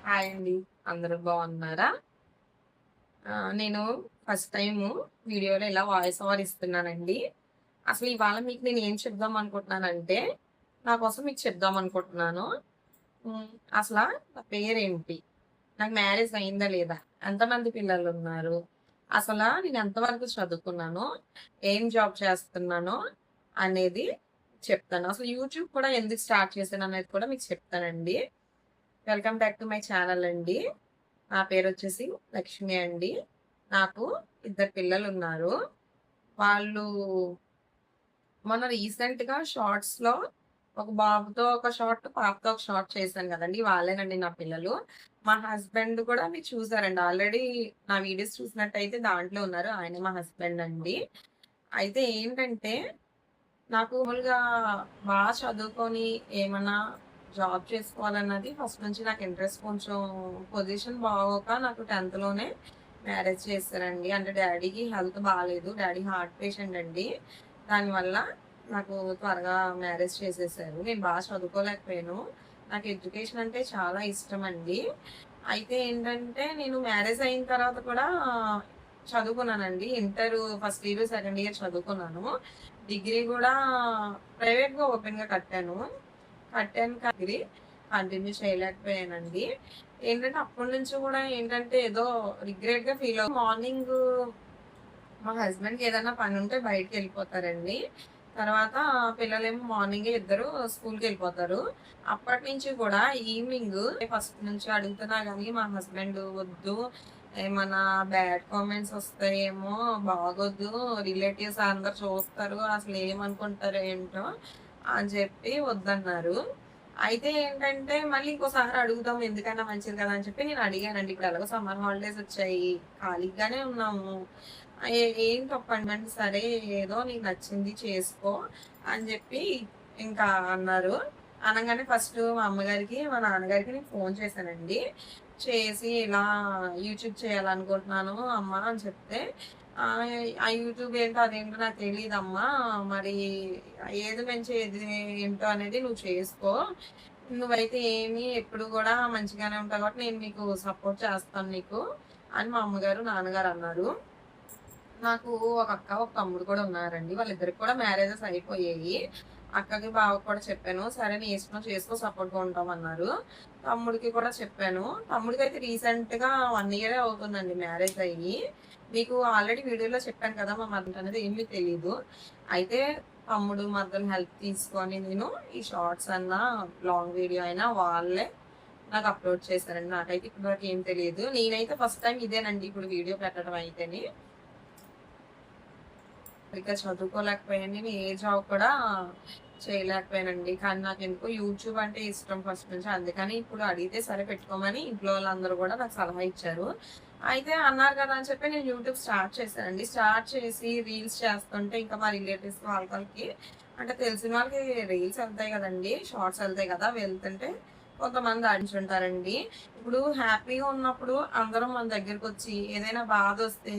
Hi అండి. అందరూ బాగున్నారా? నేను ఫస్ట్ టైము వీడియోలో ఇలా వాయిస్ ఓవర్ ఇస్తున్నానండి. అసలు ఇవాళ మీకు నేను ఏం చెప్దాం అనుకుంటున్నానంటే, నా కోసం మీకు చెప్దాం అనుకుంటున్నాను. హ్మ్. అసలా నా పేరేంటి? నాకు మ్యారేజ్ అయిందా లేదా? ఎంతమంది పిల్లలున్నారు? నేను ఎంతవరకు చదువుకున్నాను? ఏం జాబ్ చేస్తున్నాను? అనేది చెప్తాను. అసలు యూట్యూబ్ కూడా ఎందుకు స్టార్ట్ చేశాననేది కూడా మీకు చెప్తానండి. Welcome back to my channel అండి. నా పేరొచ్చేసి లక్ష్మి అండి. నాకు ఇద్దరు పిల్లలున్నారు. వాళ్ళు మొన్న రీసెంట్‌గా షార్ట్స్‌లో ఒక బాబుతో ఒక షార్ట్, పాపతో ఒక షార్ట్ చేశాను గదండీ! వాళ్ళేనండి నా పిల్లలు. మా హస్బెండ్ కూడా మీరు చూసారండి. ఆల్రెడీ నా వీడియోస్ చూసినట్టయితే దాంట్లో ఉన్నారు. ఆయనే మా హస్బెండ్ అండి. అయితే ఏంటంటే నాకు మామూలుగా చదువుకొని ఏమన్నా జాబ్ చేసుకోవాలన్నది ఫస్ట్ నుంచి నాకు ఇంట్రెస్ట్. కొంచెం పొజిషన్ బాగోక నాకు 10థ్‌లోనే మ్యారేజ్ చేశారండి. అంటే డ్యాడీకి హెల్త్ బాలేదు. డ్యాడీ హార్ట్ పేషెంట్ అండి. దానివల్ల నాకు త్వరగా మ్యారేజ్ చేసేసారు. నేను చదువుకోలేకపోయాను. నాకు ఎడ్యుకేషన్ అంటే చాలా ఇష్టమండి. అయితే ఏంటంటే నేను మ్యారేజ్ అయిన తర్వాత కూడా చదువుకున్నానండి. Inter first year, second year చదువుకున్నాను. డిగ్రీ గూడా ప్రైవేట్‌గా, ఓపెన్‌గా కట్టాను. డిగ్రీ కంటిన్యూ చేయలేకపోయానండి. ఏంటంటే అప్పటి నుంచి గూడా ఏంటంటే ఏదో రిగ్రెట్‌గా మార్నింగు మా హస్బెండ్‌కి ఏదైనా పనుంటే బయటికెళ్ళిపోతారండి. తర్వాత పిల్లలేమో మార్నింగే ఇద్దరు స్కూల్‌కెళ్ళిపోతారు. అప్పటినుంచి కూడా ఈవినింగ్ ఫస్ట్ నుంచి అడుగుతున్నా గానీ మా హస్బెండ్ వద్దు, ఏమన్నా బ్యాడ్ కామెంట్స్ వస్తాయేమో, బాగోదు, రిలేటివ్స్ అందరూ చూస్తారు, అసలేమనుకుంటారో ఏంటో అని చెప్పి వద్దన్నారు. అయితే ఏంటంటే మళ్ళీ ఇంకోసారి అడుగుదాం ఎందుకైనా మంచిది కదా అని చెప్పి నేను అడిగానండి. ఇప్పుడు ఎలాగో సమ్మర్ హాలిడేస్ వచ్చాయి. ఖాళీగానే ఉన్నాము. ఏం తప్పండి అంటే, సరే ఏదో నీకు నచ్చింది చేసుకో అని చెప్పి ఇంకా అన్నారు. అనంగానే ఫస్ట్ మా అమ్మగారికి, మా నాన్నగారికి నేను ఫోన్ చేశానండి. చేసి ఇలా యూట్యూబ్ చేయాలనుకుంటున్నాను అమ్మ అని చెప్తే, ఆ యూట్యూబ్ ఏంటో అదేంటో నాకు తెలీదమ్మా. మరి ఏది మంచి ఏది ఏంటో అనేది నువ్వు చేసుకో. నువ్వైతే ఏమి ఎప్పుడు కూడా మంచిగానే ఉంటావు కాబట్టి నేను నీకు సపోర్ట్ చేస్తాను నీకు అని మా అమ్మగారు, నాన్నగారు అన్నారు. నాకు ఒక అక్క, ఒక తమ్ముడు కూడా ఉన్నారండి. వాళ్ళిద్దరికి కూడా మ్యారేజెస్ అయిపోయాయి. అక్కకి, బావకి కూడా చెప్పాను. సరే నీ ఇష్టం చేసుకో, సపోర్ట్‌గా ఉంటామన్నారు. తమ్ముడికి కూడా చెప్పాను. తమ్ముడికైతే రీసెంట్‌గా 1 ఇయరే అవుతుందండి మ్యారేజ్ అయ్యి. మీకు ఆల్రెడీ వీడియోలో చెప్పాను కదా! మా మదర్ అనేది ఏమీ తెలీదు. అయితే తమ్ముడు, మరదల హెల్ప్ తీసుకొని నేను ఈ షార్ట్స్ అన్నా, లాంగ్ వీడియో అయినా వాళ్ళే నాకు అప్‌లోడ్ చేశారండి. నాకైతే ఇప్పటి వరకు ఏం తెలీదు. నేనైతే ఫస్ట్ టైమ్ ఇదేనండి ఇప్పుడు వీడియో పెట్టడం అయితేని. సరిగ్గా చదువుకోలేకపోయాను. నేను ఏ జాబ్ కూడా చేయలేకపోయానండి. కానీ నాకెందుకో యూట్యూబ్ అంటే ఇష్టం ఫస్ట్ నుంచి. అందుకని ఇప్పుడు అడిగితే సరే పెట్టుకోమని ఇంట్లో వాళ్ళందరూ కూడా నాకు సలహా ఇచ్చారు. అయితే అన్నారు కదా అని చెప్పి నేను యూట్యూబ్ స్టార్ట్ చేశానండి. స్టార్ట్ చేసి రీల్స్ చేస్తుంటే ఇంకా మా రిలేటివ్స్ వాళ్ళకి అంటే తెలిసిన వాళ్ళకి రీల్స్ ఎళ్తాయి కదండీ! షార్ట్స్ ఎళ్తాయి కదా! వెళ్తుంటే కొంతమంది ఆడించుంటారండి. ఇప్పుడు హ్యాపీగా ఉన్నప్పుడు అందరం మన దగ్గరకొచ్చి ఏదైనా బాధొస్తే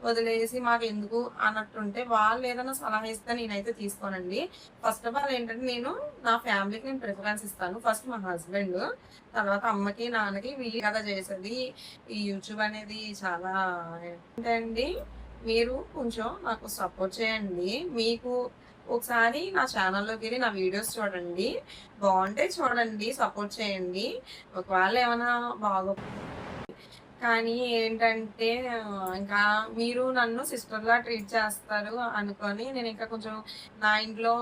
వదిలేసి మాకెందుకు అన్నట్టుంటే వాళ్ళేదైనా సలహా ఇస్తే నేనైతే తీసుకోనండి. ఫస్ట్ ఆఫ్ ఆల్ ఏంటంటే నేను నా ఫ్యామిలీకి నేను ప్రిఫరెన్స్ ఇస్తాను. ఫస్ట్ మా హస్బెండ్, తర్వాత అమ్మకి, నాన్నకి వీళ్ళు కదా చేసేది. ఈ యూట్యూబ్ అనేది చాలా ఏంటండి మీరు కొంచెం నాకు సపోర్ట్ చేయండి. మీకు ఒకసారి నా ఛానల్‌లోకెళ్ళి నా వీడియోస్ చూడండి. బావుంటే చూడండి, సపోర్ట్ చేయండి. ఒకవేళ ఏమన్నా కానీ ఏంటంటే ఇంకా మీరు నన్ను సిస్టర్‌లా ట్రీట్ చేస్తారు అనుకోని నేనింకా కొంచెం నా ఇంట్లో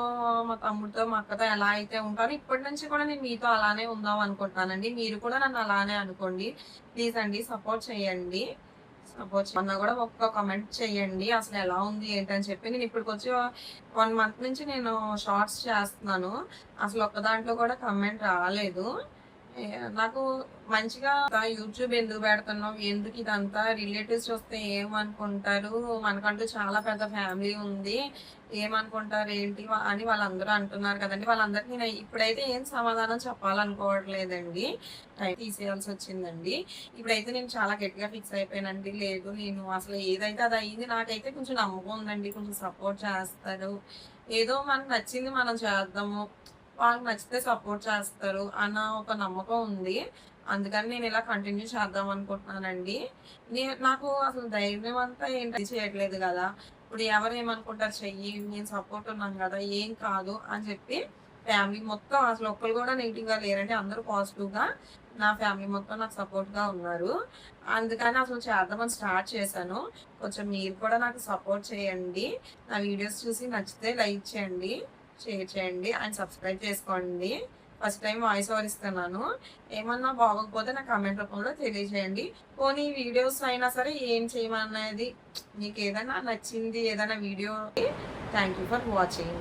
మా తమ్ముడితో, మా అక్కతో ఎలా అయితే ఉంటానో ఇప్పటి నుంచి కూడా నేను మీతో అలానే ఉందాం అనుకుంటున్నానండి. మీరు కూడా నన్ను అలానే అనుకోండి. ప్లీజ్ అండి సపోర్ట్ చేయండి. మొన్న గూడా ఒక్క కామెంట్ చేయండి. అసలెలా ఉంది ఏంటని చెప్పి. నేనిప్పటికొచ్చి 1 మంత్ నుంచి నేను షార్ట్స్ చేస్తున్నాను. అసలు ఒక్క దాంట్లో కూడా కామెంట్ రాలేదు. నాకు మంచిగా యూట్యూబ్ ఎందుకు పెడుతున్నావు? ఎందుకు ఇదంతా? రిలేటివ్స్ చూస్తే ఏమనుకుంటారు? మనకంటూ చాలా పెద్ద ఫ్యామిలీ ఉంది. ఏమనుకుంటారు ఏంటి? అని వాళ్ళందరూ అంటున్నారు కదండీ! వాళ్ళందరికి నేను ఇప్పుడైతే ఏం సమాధానం చెప్పాలనుకోవట్లేదండి. టైం తీసేయాల్సొచ్చిందండి. ఇప్పుడైతే నేను చాలా గట్టిగా ఫిక్స్ అయిపోయానండి. లేదు నేను అసలు ఏదైతే అది అయింది. నాకైతే కొంచెం నమ్మకం ఉందండి. కొంచెం సపోర్ట్ చేస్తారు. ఏదో మనకు నచ్చింది మనం చేద్దాము. వాళ్ళకి నచ్చితే సపోర్ట్ చేస్తారు అన్న ఒక నమ్మకం ఉంది. అందుకని నేను ఇలా కంటిన్యూ చేద్దాం అనుకుంటున్నానండి. నాకు అసలు ధైర్యం అంతా ఏంటి చేయట్లేదు గదా! ఇప్పుడు ఎవరేమనుకుంటారు చెయ్యి, నేను సపోర్ట్ ఉన్నాను గదా! ఏం కాదు అని చెప్పి ఫ్యామిలీ మొత్తం అసలు ఒక్కళ్ళు గూడా నెగెటివ్‌గా లేరండి. అందరూ పాజిటివ్‌గా నా ఫ్యామిలీ మొత్తం నాకు సపోర్ట్‌గా ఉన్నారు. అందుకని అసలు చేద్దామని స్టార్ట్ చేశాను. కొంచెం మీరు కూడా నాకు సపోర్ట్ చేయండి. నా వీడియోస్ చూసి నచ్చితే లైక్ చేయండి, షేర్ చేయండి అండ్ సబ్స్క్రైబ్ చేసుకోండి. ఫస్ట్ టైం వాయిస్ ఓవర్ ఇస్తున్నాను. ఏమన్నా బాగోకపోతే నాకు కామెంట్ రూపంలో తెలియజేయండి. పోనీ వీడియోస్ అయినా సరే ఏం చేయమనేది మీకేదైనా నచ్చింది ఏదైనా video thank you for watching.